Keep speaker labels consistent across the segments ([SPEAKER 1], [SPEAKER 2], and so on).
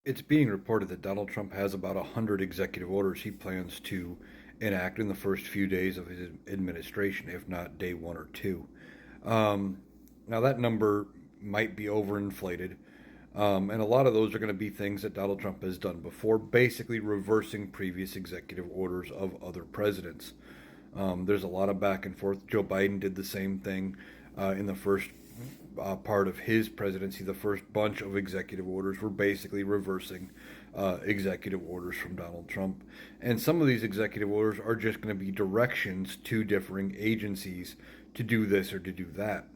[SPEAKER 1] It's being reported that Donald Trump has about 100 executive orders he plans to enact in the first few days of his administration, if not day one or two. Um, Now, that number might be overinflated, and a lot of those are going to be things that Donald Trump has done before, basically reversing previous executive orders of other presidents. There's a lot of back and forth. Joe Biden did the same thing in the first part of his presidency. The first bunch of executive orders were basically reversing executive orders from Donald Trump. And some of these executive orders are just going to be directions to differing agencies to do this or to do that.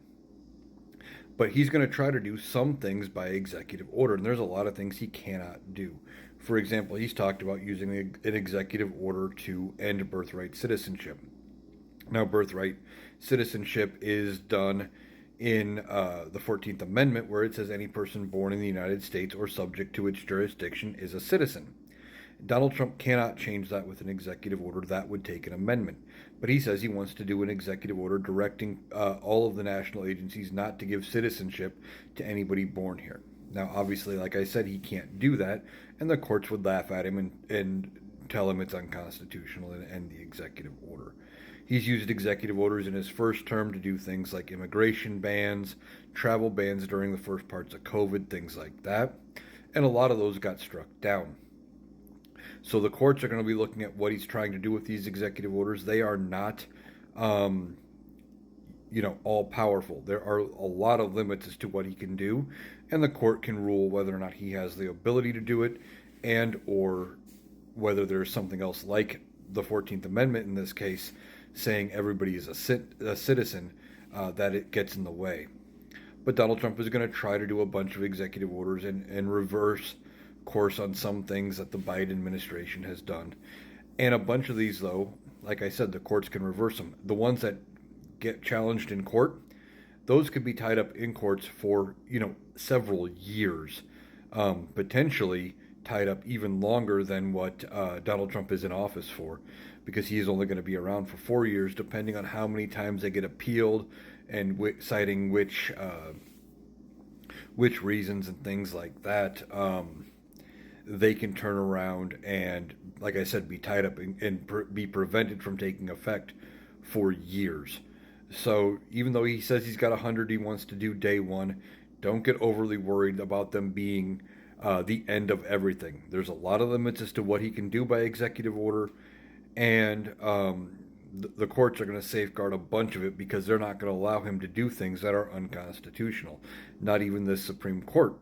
[SPEAKER 1] But he's going to try to do some things by executive order, and there's a lot of things he cannot do. For example, he's talked about using an executive order to end birthright citizenship. Now, birthright citizenship is done in the 14th Amendment, where it says any person born in the United States or subject to its jurisdiction is a citizen. Donald Trump cannot change that with an executive order. That would take an amendment. But he says he wants to do an executive order directing all of the national agencies not to give citizenship to anybody born here. Now, obviously, like I said, he can't do that, and the courts would laugh at him and tell him it's unconstitutional and end the executive order. He's used executive orders in his first term to do things like immigration bans, travel bans during the first parts of COVID, things like that. And a lot of those got struck down. So the courts are going to be looking at what he's trying to do with these executive orders. They are not, um, all powerful. There are a lot of limits as to what he can do, and the court can rule whether or not he has the ability to do it, and or whether there's something else like the 14th Amendment in this case, saying everybody is a citizen, that it gets in the way. But Donald Trump is going to try to do a bunch of executive orders and reverse course on some things that the Biden administration has done. And a bunch of these, though, like I said, the courts can reverse them. The ones that get challenged in court, those could be tied up in courts for, several years, potentially tied up even longer than what Donald Trump is in office for, because he is only going to be around for 4 years, depending on how many times they get appealed and citing which reasons and things like that. They can turn around and, like I said, be tied up and be prevented from taking effect for years. So even though he says he's got 100 he wants to do day one, don't get overly worried about them being the end of everything. There's a lot of limits as to what he can do by executive order, and the courts are going to safeguard a bunch of it because they're not going to allow him to do things that are unconstitutional. Not even the Supreme Court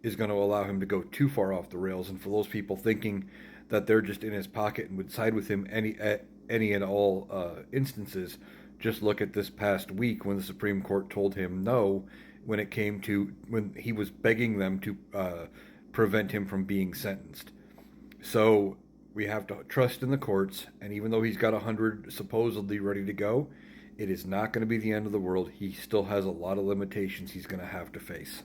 [SPEAKER 1] is going to allow him to go too far off the rails. And for those people thinking that they're just in his pocket and would side with him any and all instances, just look at this past week when the Supreme Court told him no when it came to when he was begging them to prevent him from being sentenced. So we have to trust in the courts, and even though he's got 100 supposedly ready to go, it is not going to be the end of the world. He still has a lot of limitations he's going to have to face.